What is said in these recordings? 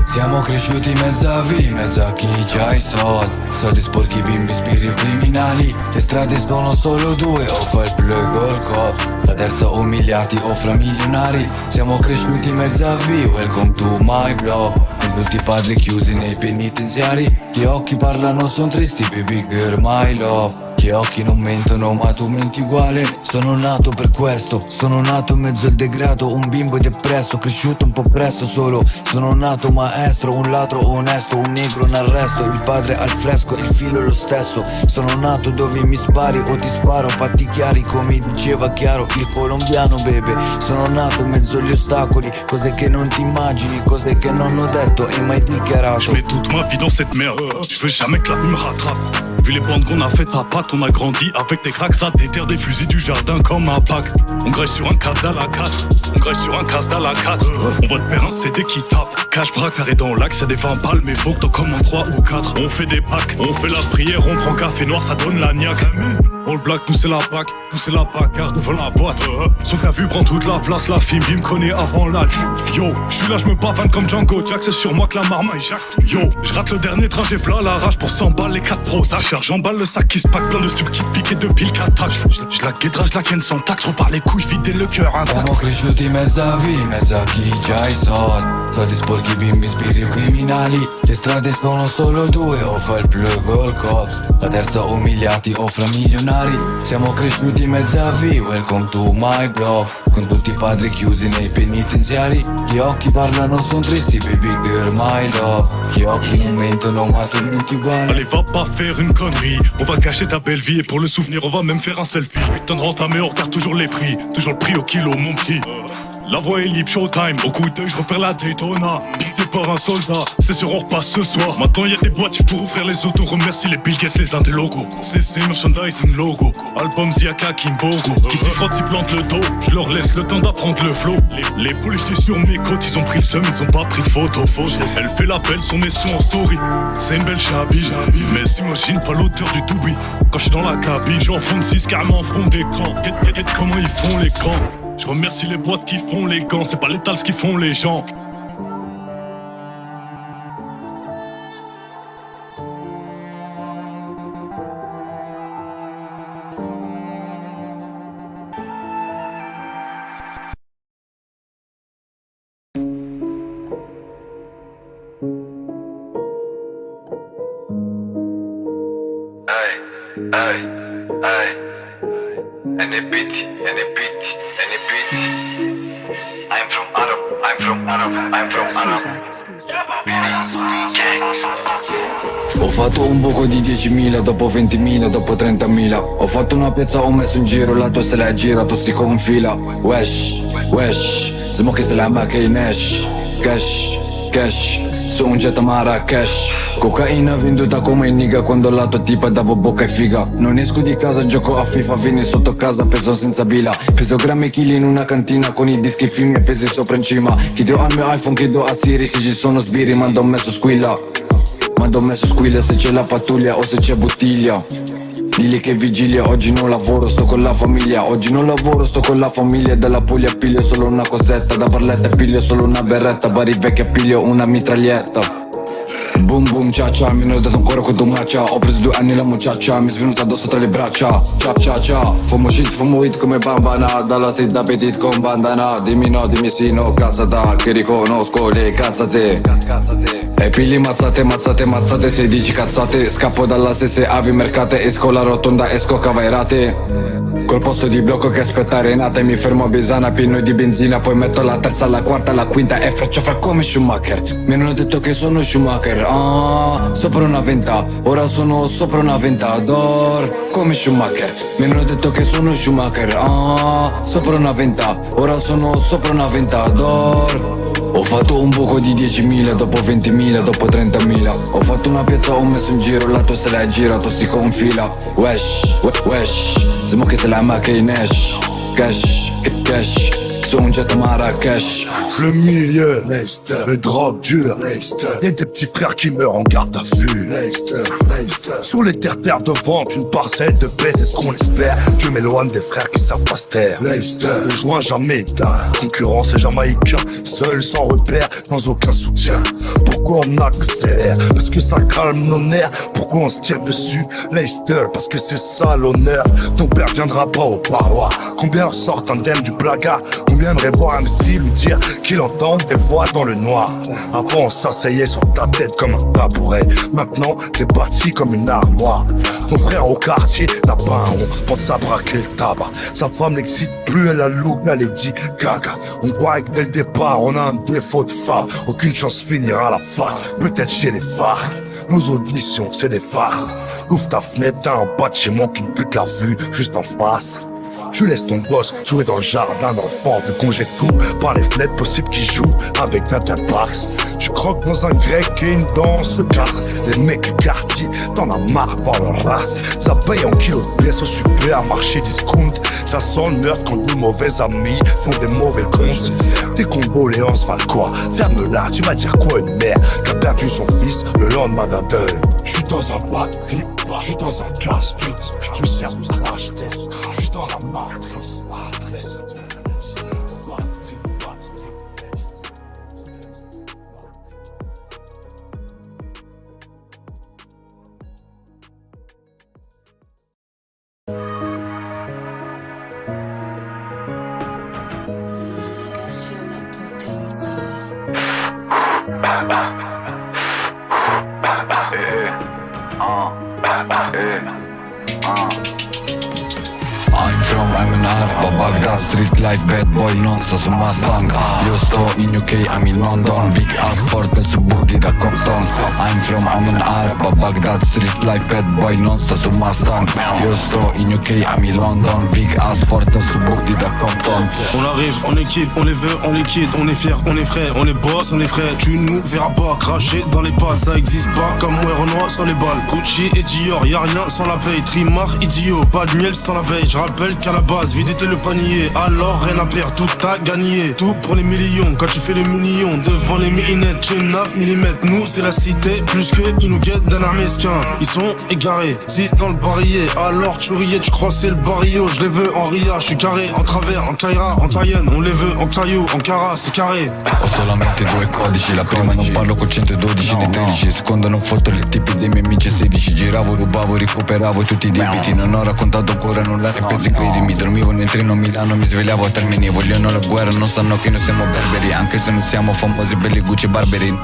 Siamo cresciuti in mezzo a chi c'ha i soldi sporchi, bimbi, spiriti criminali. Le strade sono solo due, o fa il plug o il cops. La terza umiliati o fra milionari. Siamo cresciuti in mezzo a welcome to my block. Con tutti i padri chiusi nei penitenziari. Gli occhi parlano, son tristi, baby girl, my love. Gli occhi non mentono, ma tu menti uguale. Sono nato per questo, sono nato in mezzo al degrado. Un bimbo depresso, cresciuto un po' presto solo. Sono nato maestro, un ladro onesto, un negro in arresto. Il padre al fresco, il figlio è lo stesso. Sono nato dove mi spari o ti sparo, patti chiari come diceva Chiaro, il colombiano bebe. Sono nato in mezzo agli ostacoli, cose che non ti immagini, cose che non ho detto et mai dichiarato. Je mets toute ma vie dans cette merde, je veux jamais que la vie me rattrape. Vu les bandes qu'on a faites à pattes, on a grandi avec des cracks, ça déterre des fusils du jardin comme un pack. On graille sur un Casdal à 4, on graille sur un Casdal à 4. On va te faire un CD qui tape, cache bras carré dans l'axe, y'a des 20 balles, mais faut que t'en commandes 3 ou 4. On fait des packs, on fait la prière, on prend café noir, ça donne la niaque. On le blague, nous c'est la PAC, nous c'est la bagarre devant la boîte. Son cas vu prend toute la place, la fille me connaît avant l'âge. Yo, j'suis là, j'me pavane comme Django Jack, c'est sur moi que la marmaille jacte. Yo, j'rate le dernier train, j'ai v'là la rage pour 100 balles, les 4 pros, ça charge, j'emballe le sac qui se pack, plein de stups qui piquent et de piles qu'attaque. J'la guettra, j'la ken sans tac, j'repars les couilles, vider le cœur intact. Siamo cresciuti in mezzo a chi c'ha i soldi sporchi, bimbi, spiriti criminali. Le strade sono solo due, o fa il plug o il cops. La terza umiliati o fra milionari. Siamo cresciuti in mezzo a welcome to my block. Con tutti i padri chiusi nei penitenziari. Gli occhi parlano, son tristi, baby girl, my love. Gli occhi non mentono, ma tu menti uguale. Allez, va pas faire une connerie, on va cacher ta belle vie. Et pour le souvenir, on va même faire un selfie. Putain de renta, mais on regarde toujours les prix, toujours le prix au kilo, mon petit. La voix est libre, showtime, au coup d'œil je repère la Daytona. Pixé par un soldat, c'est sûr on repasse ce soir. Maintenant y'a des boîtiers pour ouvrir les autos, remercie les Bill Gates, les des logos. C'est merchandising logo, album Ziaka Kimbogo. Qui s'y frottent, s'y plantent le dos, je leur laisse le temps d'apprendre le flow. Les policiers sur mes côtes, ils ont pris le seum, ils ont pas pris de photos. Elle fait l'appel, son met son en story. C'est une belle chabi, mais s'imagine pas l'auteur du doubi. Quand je suis dans la cabine, j'en fond de 6 carrément en front d'écran. Quête comment ils font les camps. Je remercie les boîtes qui font les gants, c'est pas les tals qui font les gens. Ho fatto un buco di 10.000, dopo 20.000, dopo 30.000. Ho fatto una piazza, ho messo in giro, la tua se l'hai gira, tossico in fila. Wesh, smoke se la macchina in Nash. Cash, su un jet a Marrakesh. Cocaina venduta come il nigga, quando la tua tipa davo bocca e figa. Non esco di casa, gioco a FIFA, vieni sotto casa, peso senza bila. Peso grammi e chili in una cantina, con i dischi film e pesi sopra in cima. Chiedo al mio iPhone, chiedo a Siri, se ci sono sbirri, mando un messo squilla. Se c'è la pattuglia o se c'è bottiglia. Digli che vigilia, oggi non lavoro, sto con la famiglia. Oggi non lavoro, sto con la famiglia. Dalla Puglia piglio solo una cosetta, da Barletta piglio solo una berretta. Bari vecchia piglio una mitraglietta. Boom boom cia cia, mi hanno dato un cuore con domaccia. Ho preso 2 anni la mucciaccia, mi è svenuta addosso tra le braccia. Cia. Fumo shit, fumo weed come bambana. Dalla street da petit con bandana. Dimmi no, dimmi sì, no, cazzata. Che riconosco le cazzate. E pigli mazzate, se dici cazzate. Scappo dalla sesse, avi mercate. Esco la rotonda, esco cavairate. Col posto di blocco che aspetta Renata, e mi fermo a Besana, pieno di benzina. Poi metto la terza, la quarta, la quinta e faccio fra come Schumacher. Mi hanno detto che sono Schumacher, sopra una venta. Ora sono sopra una ventador, come Schumacher. Mi hanno detto che sono Schumacher, sopra una venta. Ora sono sopra una ventador. Ho fatto un buco di 10.000, dopo 20.000, dopo 30.000. Ho fatto una piazza, ho messo in giro, la tua se l'hai gira, tossico in fila. Wesh, smoke se la macchina in Nash. Cash, su un jet à Marrakech. Le milieu, le drogue dur, y'a des petits frères qui meurent en garde à vue. Sur les terres de vente, une parcelle de paix, c'est ce qu'on espère. Dieu m'éloigne des frères qui savent pas se taire. Le joint jamais éteint, concurrence est jamaïcain. Seul, sans repère, sans aucun soutien. Pourquoi on accélère? Parce que ça calme nos nerfs. Pourquoi on se tire dessus? Leicester, parce que c'est ça l'honneur. Ton père viendra pas au parloir. Combien ressortent indemnes du blaga? Combien aimerait voir un MC lui dire qu'il entend des voix dans le noir? Avant on s'asseyait sur ta tête comme un tabouret. Maintenant t'es bâti comme une armoire. Ton frère au quartier n'a pas un rond, pense à braquer le tabac. Sa femme n'excite plus, elle a loup, elle est dit gaga. On croit que dès le départ on a un défaut de phare. Aucune chance finira à la fac, peut-être chez les phares. Nos auditions c'est des farces. Ouvre ta fenêtre, t'as un bâtiment qui te bute la vue juste en face. Tu laisses ton gosse jouer dans le jardin d'enfants vu qu'on jette tout par les fenêtres possibles qui jouent avec l'interpax. Tu croques dans un grec et une dent se casse. Les mecs du quartier, t'en as marre voir leur race. Ça paye en kilos de pièces au supermarché discount. Ça sent le meurtre quand de mauvais amis font des mauvais comptes. Tes condoléances valent quoi? Ferme-la, tu vas dire quoi une mère qui a perdu son fils le lendemain d'un deuil? J'suis dans un bac, j'suis dans un classe, je sers de crash test. J'suis dans la matrice. I'm in Arba, Baghdad, street life, bad boy, non sta su Mustang. Io sto in UK, I'm in London, big ass port su booty da Compton. I'm in Arba, Baghdad, street life, bad boy, non sta su Mustang. Io sto in UK, I'm in London, big ass port su booty da Compton. On arrive, on équipe, on les veut, on les quitte, on est fiers, on est frères, on les boss, on est frères. Tu nous verras pas cracher dans les pattes, ça existe pas comme moi Renoir sans les balles. Gucci et Dior, y'a rien sans la paye, Trimar idiot, pas de miel sans l'abeille. Je rappelle qu'à la base, vide était le panier, alors rien à perdre, tout à gagner. Tout pour les millions, quand tu fais les millions, devant les millinettes, tu 9 mm. Nous c'est la cité, plus que ils nous guettent d'un armesquin. Ils sont égarés, 6 dans le barillet, alors tu riais, tu crois c'est le barrio. Je les veux en ria, je suis carré, en travers, en Kaira, en Taïenne. On les veut en caillou, en cara, c'est carré. Ho solamente due codici, la prima non parlo con 112 né 13. Seconda non foto le tipi dei miei amici 16. Giravo, rubavo, recuperavo tutti i debiti. Non ho raccontato ancora nulla nei pezzi credimi. Dormivo nel treno a Milano, mi svegliavo a Termini. Vogliono la guerra, non sanno che noi siamo berberi. Anche se non siamo famosi, belli Gucci Barberi.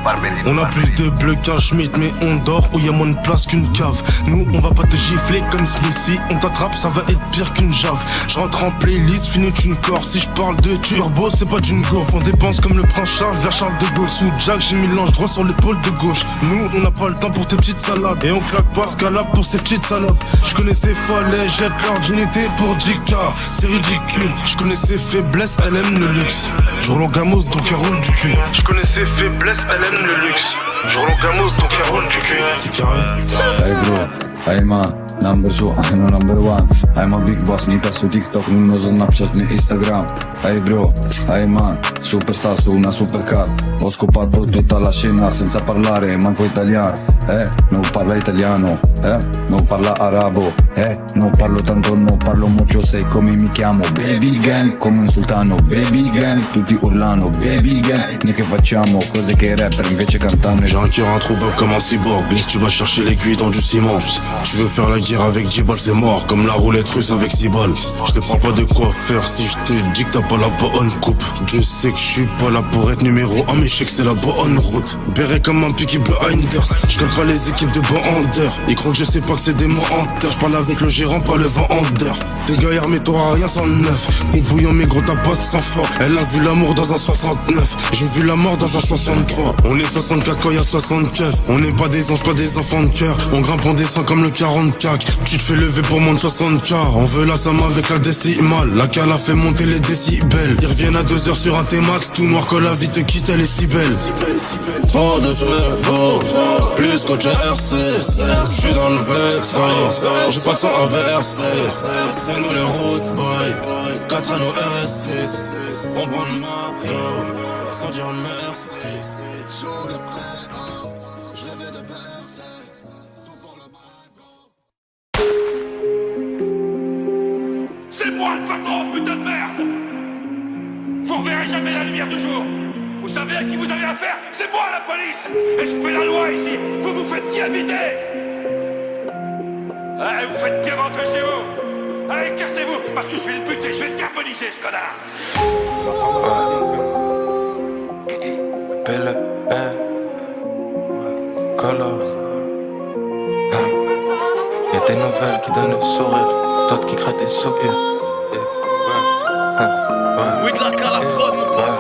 On a plus de bleu qu'un Schmitt, mais on dort où y'a moins de place qu'une cave. Nous on va pas te gifler comme Smithy, on t'attrape, ça va être pire qu'une jave. Je rentre en playlist, finis une corps. Si je parle de turbo, c'est pas d'une gaufre. On dépense comme le prince Charles vers Charles de Gaulle. Sous Jack, j'ai mis l'ange droit sur l'épaule de gauche. Nous on n'a pas le temps pour tes petites salades, et on claque pas scalable pour ces petites salopes. Je connais ses follets, jette leur d'unité pour 10K. C'est ridicule, je connais ses faiblesses, elle aime le luxe. Je roule en gamos donc elle roule du cul. Je connais ses faiblesses, elle aime le luxe. Je roule en gamos donc elle roule du cul. C'est carré. Hey bro, hey man, number 2, no number 1. I'm a big boss, mica su TikTok, non uso Snapchat né Instagram. Hey bro, hey man, superstar su una supercar. Ho scopato tutta la scena senza parlare manco italiano. Non parla italiano, non parla arabo, non parlo tanto, non parlo mucho, sai come mi chiamo. Baby gang, come un sultano, baby gang, tutti urlano, baby gang. Noi che facciamo cose che i rapper invece cantano. J'ai un cœur introuvable comme un cyborg. Bis, tu vas chercher l'aiguille dans du ciment. Tu veux faire la guerre avec 10 balles, c'est mort. Comme la roulette russe avec 6 balles. Je te prends pas de quoi faire si je te dis que t'as pas la bonne coupe. Je sais que je suis pas là pour être numéro 1, mais je sais que c'est la bonne route. Béret comme un piqué bleu Hinders. Je connais pas les équipes de bandeurs. Ils croient que je sais pas que c'est des menteurs. Je parle avec le gérant, pas le vendeur. T'es gaillard mais t'auras rien sans neuf. Mon bouillon mais gros t'as pas de sang fort. Elle a vu l'amour dans un 69. J'ai vu la mort dans un 63. On est 64 quand y'a 60 keufs. On n'est pas des anges, pas des enfants de cœur. On grimpe, on descend comme le 44. Tu te fais lever pour moins de 60K. On veut la somme avec la décimale. La cale a fait monter les décimales. si belle. Ils reviennent à 2h sur un T-Max, tout noir quand la vie te quitte, elle est si belle. Trop de chevaux, plus qu'au RC. J'suis dans le vexin, j'ai pas de sang à verser. C'est nous les road boys, 4 anneaux RS6. On prend le Mario, sans dire merci. Sur le play, je rêvais de percer. C'est moi le patron, putain de merde! Vous verrez jamais la lumière du jour! Vous savez à qui vous avez affaire? C'est moi la police! Et je fais la loi ici! Vous vous faites qui habiter? Allez, vous faites bien rentrer chez vous! Allez, cassez-vous! Parce que je vais le buter, je vais le carboniser, ce connard! Belle, color. Y'a des nouvelles qui donnent le sourire, d'autres qui créent des soupirs. Oui, de la prod, mon pote!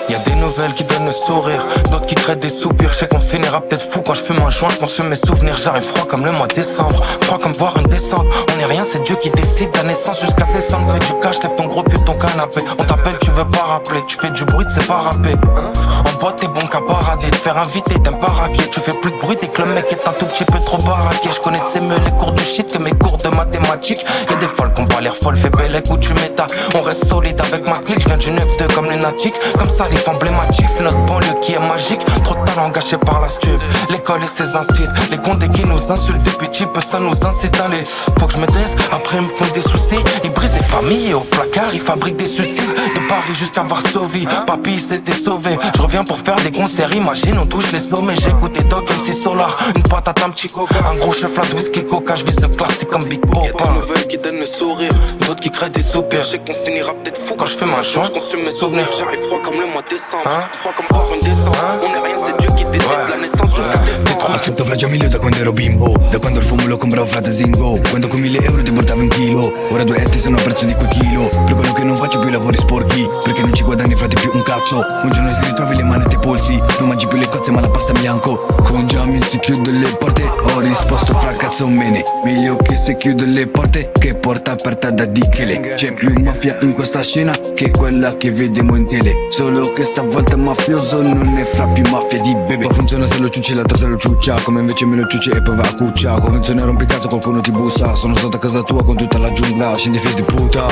Y'a des nouvelles qui donnent le sourire, d'autres qui créent des soupirs. Je sais qu'on finira peut-être fou quand je fume un joint, je consomme mes souvenirs. J'arrive froid comme le mois de décembre, froid comme voir une descente. On est rien, c'est Dieu qui décide. Ta naissance jusqu'à descendre, fais du cash, lève ton gros cul de ton canapé. On t'appelle, tu veux pas rappeler, tu fais du bruit, c'est pas rapper. En boîte, t'es bon qu'à parader, te faire inviter, t'aimes pas raquer. Tu fais plus de bruit dès que le mec est un tout petit peu trop baraqué. Je connaissais mieux les cours du shit que mes cours de mathématiques. Y'a des folles qui ont pas l'air folles, fais belle où tu mets ta. On reste solide avec ma clique, je viens du 9-2 comme lunatique. Comme ça, les emblématiques, c'est notre banlieue qui est magique. Trop de talent gâché par la stup, l'école et ses instituts. Les condés qui nous insultent depuis petit peu, ça nous incite à aller. Faut que je me taise, après ils me font des soucis. Ils brisent des familles et au placard ils fabriquent des suicides. De Paris jusqu'à Varsovie, papy s'était sauvé. Je reviens pour faire des concerts, imagine on touche les sommets. J'écoute des dogs MC Solar, une patate, un petit coca, un gros chef là de whisky coca. Je vise le classique comme Big Pop. Y'a des nouvelles qui donnent le sourire, d'autres qui créent des soupirs. Je sais qu'on finira peut-être fou quand je fais ma joint, je consomme mes souvenirs. J'arrive froid comme le mois de décembre, froid comme voir une descente. On est rien, c'est Dieu qui décide de la naissance jusqu'à décembre. Ascolto Fra Giamilio da quando ero bimbo, da quando il fumo lo compravo frate Zingo. Quando con 1000 euro ti portavo un chilo, ora 2 etti sono a prezzo di quel chilo. Per quello che non faccio più i lavori sporchi, perché non ci guadagni frate più un cazzo. Un giorno si ritrovi le manette ai polsi, non mangi più le cozze ma la pasta bianco. Con Giamil si chiude le porte, ho risposto fra cazzo mene. Meglio che si chiude le porte, che porta aperta da Dichele. C'è più mafia in questa scena che quella che vediamo in tele. Solo che stavolta mafioso non è fra più mafia di bebe. Ma funziona se lo ciucci l'altro se lo ciuccia, come invece me lo ciucci e poi va a cuccia. Convenzione rompicazzo qualcuno ti bussa, sono stato a casa tua con tutta la giungla. Scendi fils di puta,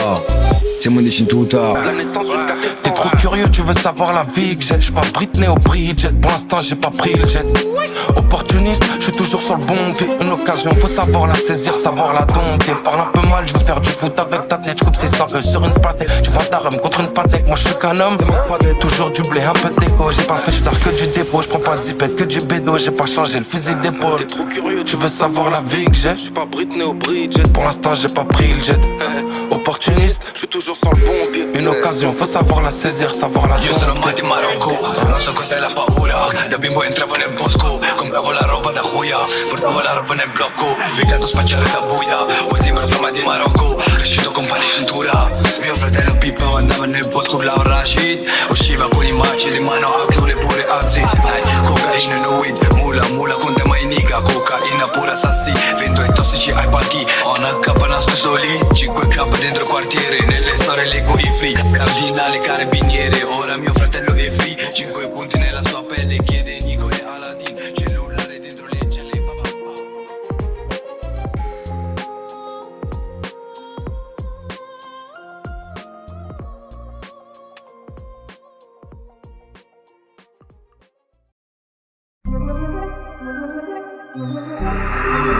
siamo in cintuta. La naissance jusqu'à décembre. T'es trop curieux, tu veux savoir la vie que j'ai. J'suis pas Britney au Bridget, pour l'instant j'ai pas pris le jet. Opportuniste, j'suis toujours sur le bon pied. Une occasion, faut savoir la saisir, savoir la dompter. Parle un peu mal, j'veux faire du foot avec ta tête. J'coupe 600 sur une pâtée. Tu vends ta rhum contre une pâtée. Moi j'suis qu'un homme, toujours du blé, un peu d'écho. J'ai pas fait j'tard que du dépôt. J'prends pas de zipette, que du bédo. J'ai pas changé le fusil d'épaule. T'es trop curieux, tu veux savoir la vie que j'ai. J'suis pas Britney au Bridget, pour l'instant j'ai pas pris le jet. Opportuniste, j'suis toujours sur le bon pied. Une occasion, faut savoir la saisir, savoir la Io sono amante in Marocco, non so cos'è la paura. Da bimbo entravo nel bosco, compravo la roba da Huya, portavo la roba nel blocco, figato spacciare da buia. Poi sembro fama di Marocco, cresciuto con pane in cintura. Mio fratello Pippo andava nel bosco, urlava Rashid, usciva con i maci di mano a chiule pure Aziz. Cocaina e no weed, mula con te mai niga, cocaina pura sassi, vendo i tossici ai palchi. Ho una capa nascosto lì, 5 cap dentro il quartiere, nelle storie leggo i free. Cardinale carabiniere, ora mio fratello è free. 5 punti nella sua pelle, chiede Nico e Aladdin. Cellulare dentro le celle,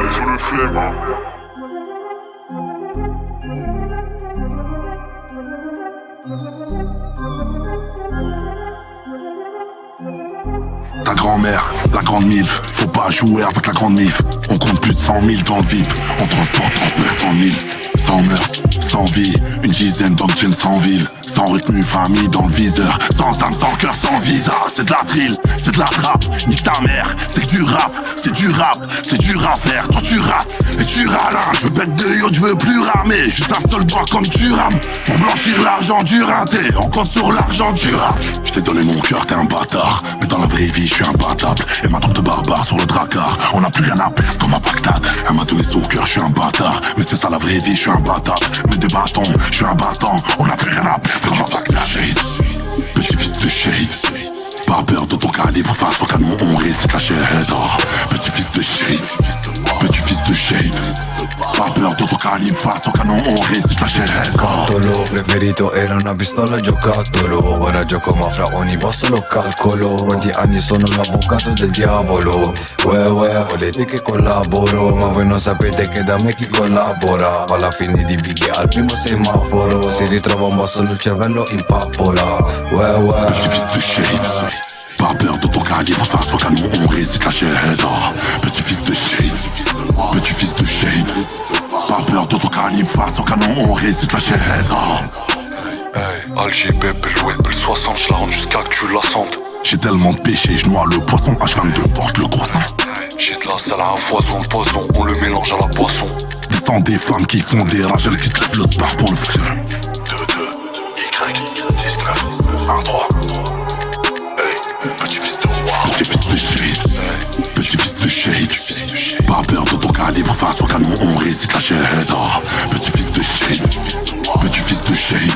Sur le flemme, hein. Ta grand-mère, la grande milf, faut pas jouer avec la grande mif. On compte plus de 100 000 dans le VIP, on transporte 100 000. Sans meurtre, sans vie, une dizaine d'hommes tiennent sans ville. Sans retenue, famille dans le viseur. Sans âme, sans cœur, sans visa. C'est de la drill, c'est de la trappe. Nique ta mère, c'est que du rap. C'est du rap, c'est dur à faire. Toi tu rates et tu râles. Je veux bête de yacht, je veux plus ramer. Juste un seul doigt comme tu rames. Pour blanchir l'argent du raté. On compte sur l'argent du rat. Je t'ai donné mon cœur, t'es un bâtard. Mais dans la vraie vie, je suis imbattable. Et ma troupe de barbares sur le dracard. On n'a plus rien à perdre comme à Bagdad. Elle m'a donné son cœur, je suis un bâtard. Mais c'est ça la vraie vie, je suis imbattable. Mais des bâtons, je suis un battant. On n'a plus rien à perdre comme à Bagdad. Petit fils de shade. Pas peur de ton calibre, face au canon, on risque la shade. Petit fils de shade. Petit fils de shade. Pas peur de ton calibre, face au canon, on risque la shade. Scottolo, preferito era una pistola giocattolo. Ora gioco ma fra ogni posto lo calcolo. Quanti anni sono l'avvocato del diavolo. Volete che collaboro. Ma voi non sapete che da me chi collabora. Alla fine di biglie al primo semaforo. Si ritrova un po' solo il cervello in pappola. Petit fils de shade. Pas peur de ton calibre, face au canon, on risque la shade. Petit fils de shade. Petit fils de shade. Pas peur de ton calibre, face au canon, on risque la shade. Hey, Alger, bébé, le web, le 60, je la rentre jusqu'à que tu la sentes. J'ai tellement de péché, je noie le poisson, H22 porte le croissant. J'ai de la salle à un foison, le poison, on le mélange à la boisson. Descends des femmes qui font des rages, elles qui se lèvent le star pour le frère. 2, Y, 19, 1, 3. Hey, petit fils de roi. Petit fils de shade. Petit fils de shade. Pas peur de ton calibre, face au canon, on risque la shade. Petit fils de shade. Petit fils de shade.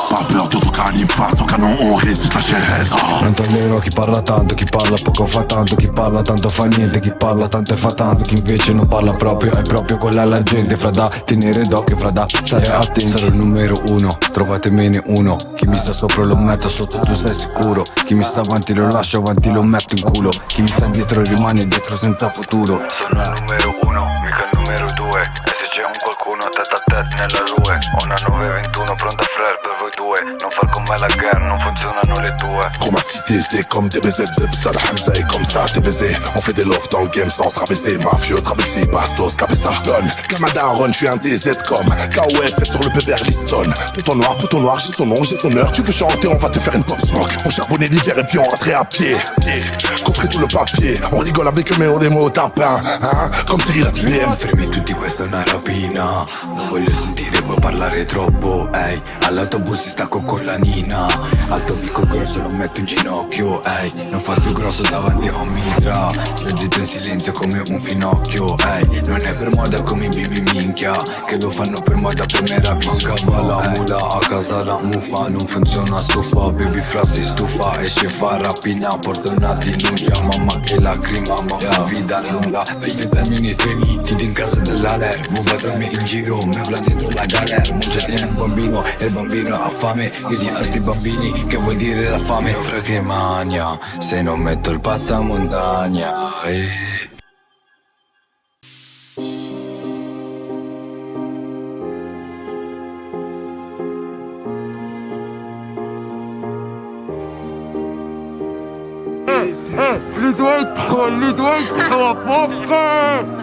Pas peur de ton calibre, face au canon, on risque la shade. Non tollero chi parla tanto, chi parla poco fa tanto. Chi parla tanto fa niente, chi parla tanto e fa tanto. Chi invece non parla proprio, è proprio quella la gente. Fra da tenere d'occhio, fra da stare attenti. Sarò il numero uno, trovatemene uno. Chi mi sta sopra lo metto sotto, tu stai sicuro. Chi mi sta avanti lo lascio avanti, lo metto in culo. Chi mi sta dietro rimane dietro senza futuro. Sono il numero uno, mica il numero due. E se c'è un qualcuno tête a tête nella rue. Ho una 921 pronta frère per voi due. Non far con me la guerra, non funzionano le tue. Gros ma cité c'est comme des baisers de Psal Hamza. Et comme ça t'es baisé. On fait des love dans le game sans se rabaisser. Mafieux, trabessé, bastos, cabessa j'donne. Kamadaron, j'suis un DZ comme KOF fait sur le PVR Liston. Tout en noir, j'ai son nom, j'ai son heure. Tu veux chanter, on va te faire une pop smoke. On charbonnait l'hiver et puis on rentrait à pied. Coffrer tout le papier. On rigole avec eux mais on est mots au tapin. Hein? Comme Cyril a tué. Fermi tutti, questa è una rapina. Non voglio sentire voi parlare troppo. Ehi, all'autobus si stacco con la nina. Alto picco grosso lo metto in ginocchio. Ehi, non far più grosso davanti a un mitra. Stai zitto in silenzio come un finocchio. Ehi, non è per moda come i bibi minchia. Che lo fanno per moda per me rapisca. Va la mula a casa la mufa. Non funziona stufa, baby fra si stufa. Esce fa rapina, porto nati in unghia. Mamma che lacrima, mamma vita lunga. Vedi termini treniti in casa dell'aler. Muga dormi in giro, me bla dentro la galer. Muccia tiene un bambino e il bambino ha fame. Io di a sti bambini, che vuol dire la fame? Fra che magna, se non metto il passamontagna. Li dois la bocca!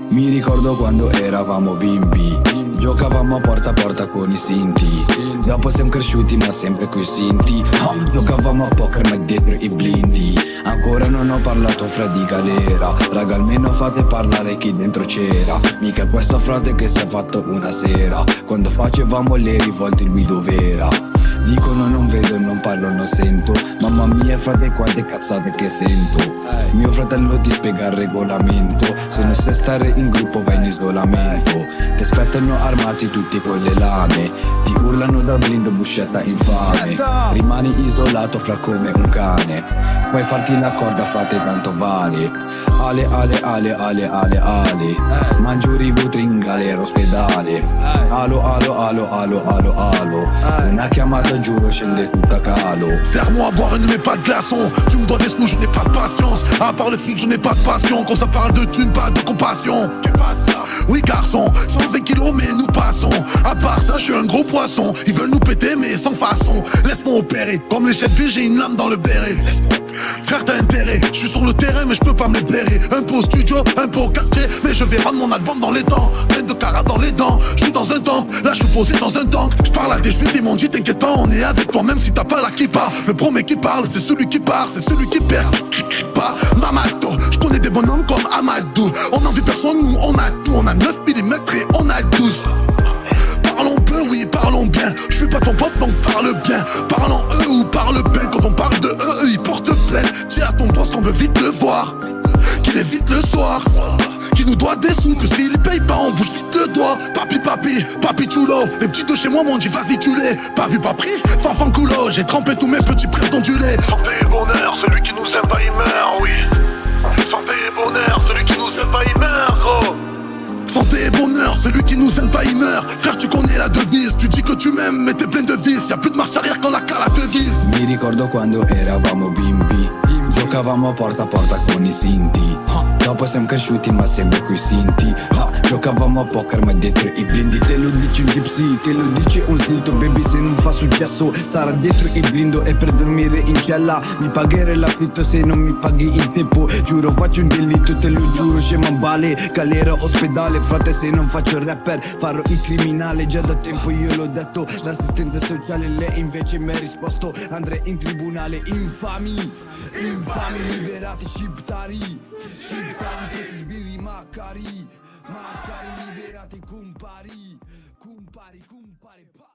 Mi ricordo quando eravamo bimbi, giocavamo a porta a porta con i sinti. Dopo siamo cresciuti ma sempre coi sinti. Giocavamo a poker ma dietro i blindi. Ancora non ho parlato fra di galera. Raga, almeno fate parlare chi dentro c'era. Mica questo frate che si è fatto una sera, quando facevamo le rivolte lui dov'era. Dicono non vedo, non parlo, non sento. Mamma mia frate quante cazzate che sento. Mio fratello ti spiega il regolamento. Se non sai stare in gruppo vai in isolamento. Ti aspettano armati tutti con le lame. Ti urlano dal blindo buscetta infame. Rimani isolato fra come un cane. Puoi farti la corda frate tanto vale. Ale ale ale ale ale ale. Mangio ributri in galera ospedale. Alo, alo, alo, alo, alo, alo. Una chiamata, giuro, scende tutta calo. Serre-moi à boire et ne mets pas de glaçons. Tu me dois des sous, je n'ai pas de patience. À part le fric, je n'ai pas de passion. Quand ça parle de thunes, pas de compassion. Oui garçon, 120 kilos mais nous passons. À part ça, je suis un gros poisson. Ils veulent nous péter mais sans façon. Laisse-moi opérer, comme les chefs j'ai une lame dans le béret. Frère t'as intérêt, je suis sur le terrain mais je peux pas me libérer. Un peu au studio, un peu au quartier, mais je vais rendre mon album dans les temps. Plein de carats dans les dents, je suis dans un temple. Là je suis posé dans un tank. Je parle à des juifs, ils m'ont dit t'inquiète pas, on est avec toi même si t'as pas la kippa. Le premier qui parle, c'est celui qui part, c'est celui qui perd. Pas Mamato, je connais des bonhommes comme Amadou. On n'envie personne, nous on a tout. On a 9 mm et on a 12. Parlons peu, oui, parlons bien. Je suis pas ton pote, donc parle bien. Parlons eux ou parle bien. Quand on parle de eux, ils portent plainte. Dis à ton boss qu'on veut vite le voir, qu'il est vite le soir, qu'il nous doit des sous, que s'il paye pas, on bouge vite le doigt. Papi, papi, papi chulo. Les petits de chez moi m'ont dit vas-y tu l'es. Pas vu, pas pris, fanfan coulo. J'ai trempé tous mes petits prêts du lait. Santé et bonheur, celui qui nous aime pas il meurt, oui. Santé et bonheur, celui qui nous aime pas il meurt, gros. Santé et bonheur, celui qui nous aime pas il meurt. Frère tu connais la devise, tu dis que tu m'aimes mais t'es plein de vices. Y'a plus de marche arrière quand la cala te vise. Mi ricordo quando eravamo bimbi, giocavamo porta a porta con i sinti. Dopo siamo cresciuti ma sempre coi sinti. Giocavamo a poker ma dietro i blindi. Te lo dice un gypsy, te lo dice un sinto. Baby se non fa successo sarà dietro il blindo. E per dormire in cella mi pagherai l'affitto se non mi paghi il tempo. Giuro faccio un delitto, te lo giuro scema vale. Galera ospedale, frate se non faccio il rapper farò il criminale. Già da tempo io l'ho detto, l'assistente sociale lei invece mi ha risposto andrei in tribunale. Infami, infami liberati shibtari. Shibtari questi sbirri macari. Macari liberati compari. Compari, compari.